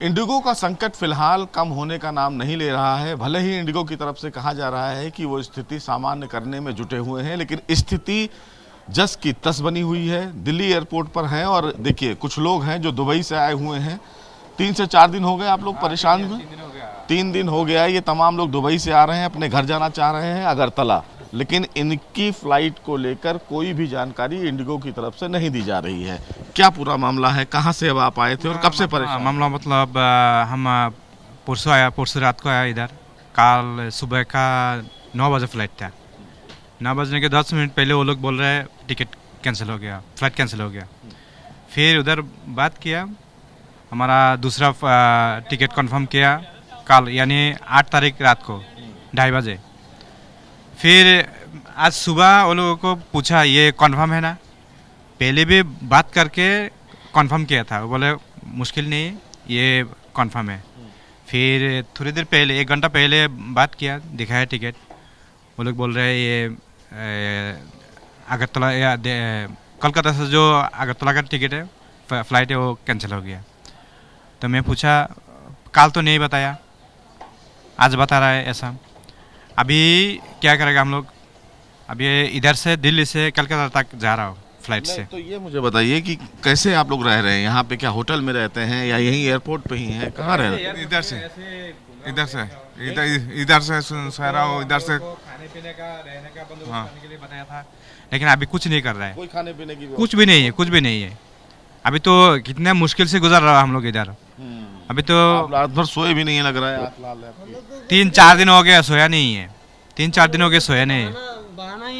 Indigo का संकट फिलहाल कम होने का नाम नहीं ले रहा है। भले ही इंडिगो की तरफ से कहा जा रहा है कि वो स्थिति सामान्य करने में जुटे हुए हैं, लेकिन स्थिति जस की तस बनी हुई है। दिल्ली एयरपोर्ट पर हैं और देखिए कुछ लोग हैं जो दुबई से आए हुए हैं। 3 से 4 दिन हो गए आप लोग परेशान हुए। 3 दिन हो गया। ये तमाम लोग दुबई से आ रहे हैं, अपने घर जाना चाह रहे हैं अगरतला, लेकिन इनकी फ्लाइट को लेकर कोई भी जानकारी इंडिगो की तरफ से नहीं दी जा रही है। क्या पूरा मामला है, कहाँ से अब आप आए थे और कब से परेशान? मामला मतलब हम परसों रात को आया इधर। कल सुबह का 9 बजे फ्लाइट था। 9 बजने के 10 मिनट पहले वो लोग बोल रहे हैं टिकट कैंसिल हो गया, फ्लाइट कैंसिल हो गया। फिर उधर बात किया, हमारा दूसरा टिकट कंफर्म किया कल यानी 8 तारीख रात को 2:30 बजे। फिर आज सुबह वो लोगों को पूछा ये कंफर्म है ना, पहले भी बात करके कंफर्म किया था, वो बोले मुश्किल नहीं ये कंफर्म है। फिर थोड़ी देर पहले 1 घंटा पहले बात किया, दिखाया टिकट, वो लोग बोल रहे हैं ये अगरतला या कोलकाता से जो अगरतला का टिकट है फ्लाइट है वो कैंसिल हो गया। तो मैं पूछा कल तो नहीं बताया, आज बता रहा है ऐसा। अभी क्या करेगा हम लोग? अभी इधर से दिल्ली से कलकत्ता तक जा रहा हूँ फ्लाइट से। तो ये मुझे बताइए कि कैसे आप लोग रह रहे हैं यहाँ पे? क्या होटल में रहते हैं या यहीं एयरपोर्ट पे ही हैं? कहाँ रह रहे हैं? इधर से सह रहा हूँ, इधर से खाने पीने का रहने का बंदोबस्त हाँ। करने के लिए बताया था, लेकिन अभी कुछ नहीं कर रहा है। कोई खाने पीने की कुछ भी नहीं है, कुछ भी नहीं है। अभी तो कितने मुश्किल से गुजर रहा हम लोग इधर। अभी तो आप रात भर सोए भी नहीं लग रहा है। आँख लाल है आपकी। 3-4 दिन हो गया सोया नहीं है। 3-4 दिन हो गए सोया नहीं है।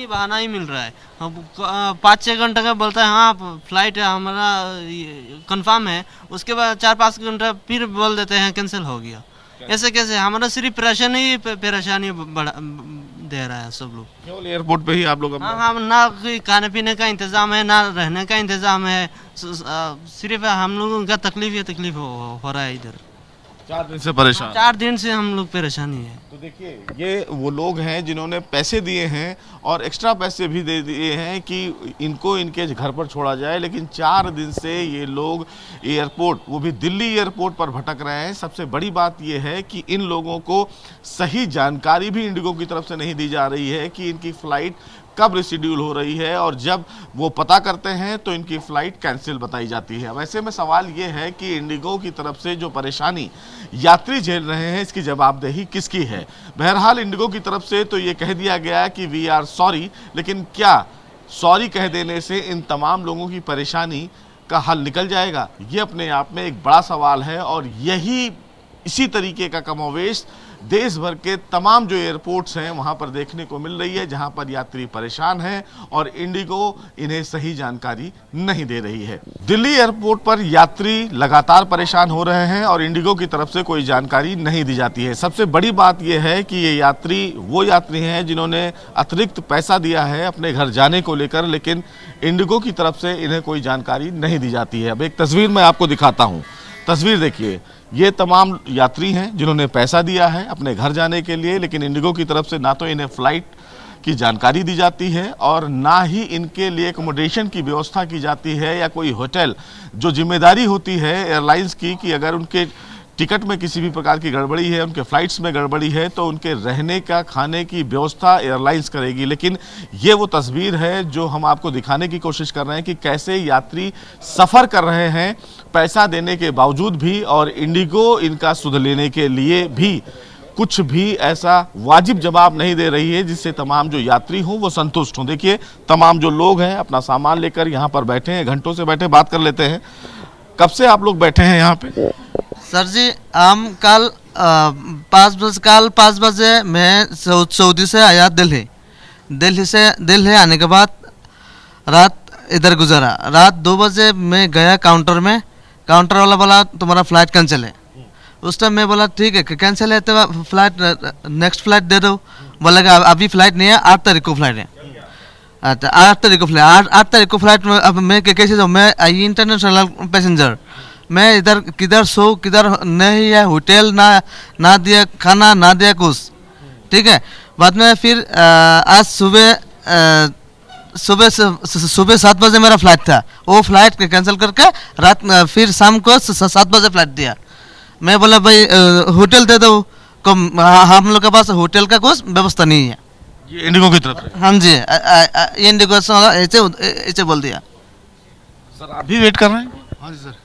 बहाना ही मिल रहा है। अब 5-6 घंटे का बोलता है हाँ फ्लाइट हमारा कंफर्म है, उसके बाद 4-5 घंटा फिर बोल देते हैं कैंसिल हो गया। ऐसे कैसे? हमारा सिर्फ परेशानी बढ़ा दे रहा है सब लोग। केवल एयरपोर्ट पे ही आप लोग हाँ हाँ, ना कोई खाने पीने का इंतजाम है, ना रहने का इंतजाम है। सिर्फ हम लोगों का तकलीफ हो रहा है इधर। 4 दिन से परेशान। 4 दिन से हम लोग परेशानी है। तो देखिए ये वो लोग हैं जिन्होंने पैसे दिए हैं और एक्स्ट्रा पैसे भी दे दिए हैं कि इनको इनके घर पर छोड़ा जाए, लेकिन 4 दिन से ये लोग एयरपोर्ट, वो भी दिल्ली एयरपोर्ट पर भटक रहे हैं। सबसे बड़ी बात ये है कि इन लोगों को सही जानकारी भी इंडिगो की तरफ से नहीं दी जा रही है कि इनकी फ़्लाइट कब रिशेड्यूल हो रही है, और जब वो पता करते हैं तो इनकी फ़्लाइट कैंसिल बताई जाती है। वैसे में सवाल ये है कि इंडिगो की तरफ से जो परेशानी यात्री झेल रहे हैं, इसकी जवाबदेही किसकी है? बहरहाल इंडिगो की तरफ से तो ये कह दिया गया है कि वी आर सॉरी, लेकिन क्या सॉरी कह देने से इन तमाम लोगों की परेशानी का हल निकल जाएगा? ये अपने आप में एक बड़ा सवाल है, और इसी तरीके का कमोवेश देश भर के तमाम जो एयरपोर्ट्स हैं वहां पर देखने को मिल रही है, जहां पर यात्री परेशान हैं और इंडिगो इन्हें सही जानकारी नहीं दे रही है। दिल्ली एयरपोर्ट पर यात्री लगातार परेशान हो रहे हैं और इंडिगो की तरफ से कोई जानकारी नहीं दी जाती है। सबसे बड़ी बात यह है कि ये वो यात्री हैं जिन्होंने अतिरिक्त पैसा दिया है अपने घर जाने को लेकर, लेकिन इंडिगो की तरफ से इन्हें कोई जानकारी नहीं दी जाती है। अब एक तस्वीर मैं आपको दिखाता हूँ। तस्वीर देखिए, ये तमाम यात्री हैं जिन्होंने पैसा दिया है अपने घर जाने के लिए, लेकिन इंडिगो की तरफ से ना तो इन्हें फ्लाइट की जानकारी दी जाती है और ना ही इनके लिए एकोमोडेशन की व्यवस्था की जाती है, या कोई होटल, जो जिम्मेदारी होती है एयरलाइंस की कि अगर उनके टिकट में किसी भी प्रकार की गड़बड़ी है, उनके फ्लाइट्स में गड़बड़ी है, तो उनके रहने का, खाने की व्यवस्था एयरलाइंस करेगी। लेकिन ये वो तस्वीर है जो हम आपको दिखाने की कोशिश कर रहे हैं कि कैसे यात्री सफ़र कर रहे हैं पैसा देने के बावजूद भी, और इंडिगो इनका सुध लेने के लिए भी कुछ भी ऐसा वाजिब जवाब नहीं दे रही है जिससे तमाम जो यात्री हों वो संतुष्ट हों। देखिए तमाम जो लोग हैं अपना सामान लेकर यहाँ पर बैठे हैं, घंटों से बैठे, बात कर लेते हैं। कब से आप लोग बैठे हैं यहाँ पे? सर जी, हम कल 5 बजे मैं सऊदी से आया दिल्ली आने के बाद रात इधर गुजारा। रात 2 बजे मैं गया काउंटर में, काउंटर वाला बोला तुम्हारा फ्लाइट कैंसिल है। उस टाइम मैं बोला ठीक है कैंसिल है तो फ्लाइट नेक्स्ट फ्लाइट दे दो। बोलेगा अभी फ्लाइट नहीं है, 8 तारीख को फ्लाइट है। अच्छा 8 तारीख को फ्लाइट में अब मैं कैसे जाऊँ? मैं आई इंटरनेशनल पैसेंजर, मैं इधर किधर सो किधर नहीं है, होटल ना दिया खाना, ना दिया कुछ। ठीक है, बाद में फिर आज सुबह 7 बजे मेरा फ्लाइट था, वो फ्लाइट कैंसिल करके रात फिर शाम को 7 बजे फ्लाइट दिया। मैं बोला भाई होटल दे दो, हम लोग के पास होटल का कुछ व्यवस्था नहीं है। ये इंडिगो की तरफ से। हाँ जी, ये इंडिगो से ऐसे ऐसे बोल दिया। सर आप भी वेट कर रहे हैं? हाँ जी सर,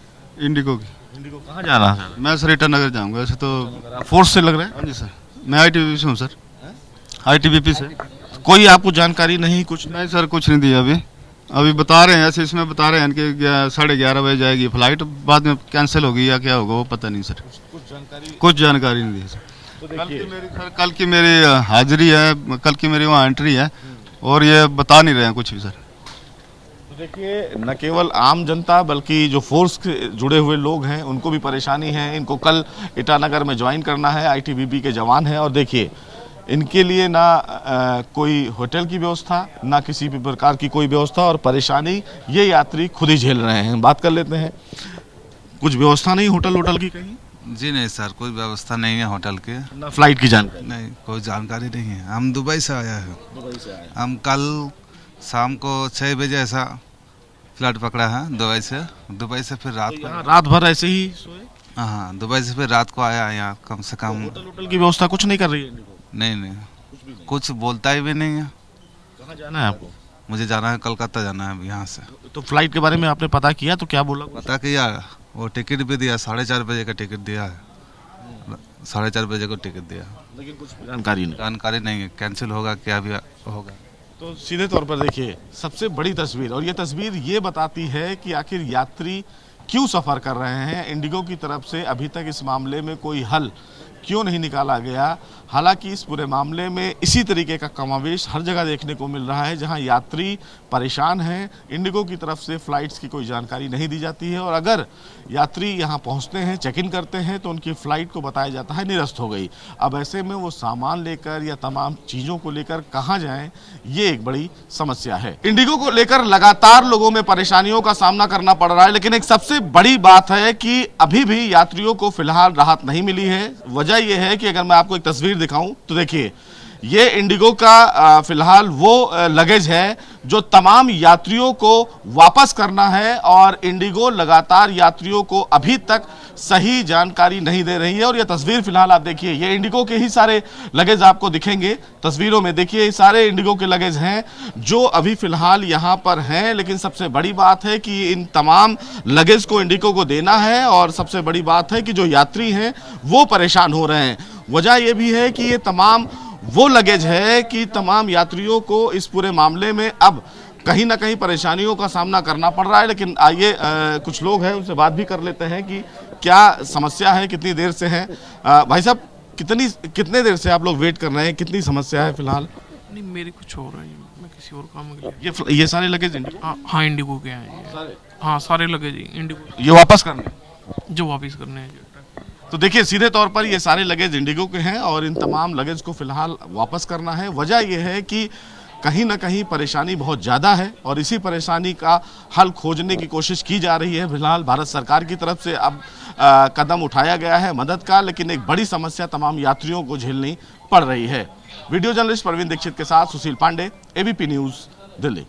इंडिगो की। इंडिगो कहाँ जाना है? मैं सर ईटानगर जाऊंगा वैसे तो। फोर्स से लग रहा है? हाँ जी सर, मैं ITBP से हूँ सर, ITBP से। कोई आपको जानकारी नहीं कुछ? नहीं सर, कुछ नहीं दिया अभी। अभी बता रहे हैं ऐसे, इसमें बता रहे हैं कि 11:30 बजे जाएगी फ्लाइट, बाद में कैंसिल होगी या क्या होगा वो पता नहीं सर। कुछ जानकारी नहीं दी सर। कल की मेरी हाजिरी है, कल की मेरी वहाँ एंट्री है, और ये बता नहीं रहे हैं कुछ भी सर। तो देखिए, न केवल आम जनता बल्कि जो फोर्स के जुड़े हुए लोग हैं उनको भी परेशानी है। इनको कल ईटानगर में ज्वाइन करना है, ITBP के जवान हैं, और देखिए इनके लिए ना कोई होटल की व्यवस्था, ना किसी भी प्रकार की कोई व्यवस्था, और परेशानी ये यात्री खुद ही झेल रहे हैं। बात कर लेते हैं, कुछ व्यवस्था नहीं होटल की कहीं? जी नहीं सर, कोई व्यवस्था नहीं है होटल के। ना फ्लाइट की जानकारी? नहीं, कोई जानकारी नहीं है। हम दुबई से आया है। हम कल शाम को 6 बजे ऐसा फ्लाइट पकड़ा है दुबई से फिर रात को। रात भर ऐसे ही सोए? हाँ, दुबई से फिर रात को आया यहाँ कम से कम। होटल की व्यवस्था कुछ नहीं कर रही है? नहीं, कुछ बोलता ही भी नहीं है। कहाँ जाना है आपको? मुझे जाना है, कोलकाता जाना है यहाँ से। तो फ्लाइट के बारे में आपने पता किया तो क्या बोला? पता किया, वो टिकट भी दिया, 4:30 बजे का टिकट दिया है। 4:30 बजे को टिकट दिया, लेकिन कुछ जानकारी नहीं है, कैंसिल होगा क्या भी होगा। तो सीधे तौर पर देखिए, सबसे बड़ी तस्वीर, और ये तस्वीर ये बताती है कि आखिर यात्री क्यों सफ़र कर रहे हैं। इंडिगो की तरफ से अभी तक इस मामले में कोई हल क्यों नहीं निकाला गया। हालांकि इस पूरे मामले में इसी तरीके का कमावेश हर जगह देखने को मिल रहा है, जहां यात्री परेशान हैं। इंडिगो की तरफ से फ़्लाइट्स की कोई जानकारी नहीं दी जाती है, और अगर यात्री यहां पहुंचते हैं, चेक इन करते हैं, तो उनकी फ़्लाइट को बताया जाता है निरस्त हो गई। अब ऐसे में वो सामान लेकर या तमाम चीज़ों को लेकर कहाँ जाएं, ये एक बड़ी समस्या है। इंडिगो को लेकर लगातार लोगों में परेशानियों का सामना करना पड़ रहा है, लेकिन एक सबसे बड़ी बात है कि अभी भी यात्रियों को फिलहाल राहत नहीं मिली है। वजह यह है कि अगर मैं आपको एक तस्वीर दिखाऊं तो देखिए, ये इंडिगो का फिलहाल वो लगेज है जो तमाम यात्रियों को वापस करना है, और इंडिगो लगातार यात्रियों को अभी तक सही जानकारी नहीं दे रही है। और ये तस्वीर फिलहाल आप देखिए, ये इंडिगो के ही सारे लगेज आपको दिखेंगे तस्वीरों में। देखिए, सारे इंडिगो के लगेज हैं जो अभी फिलहाल यहाँ पर हैं, लेकिन सबसे बड़ी बात है कि इन तमाम लगेज को इंडिगो को देना है, और सबसे बड़ी बात है कि जो यात्री हैं वो परेशान हो रहे हैं। वजह यह भी है कि ये तमाम वो लगेज है कि तमाम यात्रियों को इस पूरे मामले में अब कहीं ना कहीं परेशानियों का सामना करना पड़ रहा है। लेकिन आइए कुछ लोग हैं उनसे बात भी कर लेते हैं कि क्या समस्या है, कितनी देर से है। भाई साहब, कितने देर से आप लोग वेट कर रहे हैं, कितनी समस्या है फिलहाल? नहीं, मेरी कुछ और है, मैं किसी और काम के लिए। ये सारे लगेज इंडिगो? हाँ, इंडिगो के हैं ये। हाँ, सारे लगेज इंडिगो। ये वापस करने जो वापस करने हैं। तो देखिए, सीधे तौर पर ये सारे लगेज इंडिगो के हैं, और इन तमाम लगेज को फिलहाल वापस करना है। वजह यह है कि कहीं ना कहीं परेशानी बहुत ज़्यादा है, और इसी परेशानी का हल खोजने की कोशिश की जा रही है। फिलहाल भारत सरकार की तरफ से अब कदम उठाया गया है मदद का, लेकिन एक बड़ी समस्या तमाम यात्रियों को झेलनी पड़ रही है। वीडियो जर्नलिस्ट प्रवीण दीक्षित के साथ सुशील पांडे, ABP न्यूज़, दिल्ली।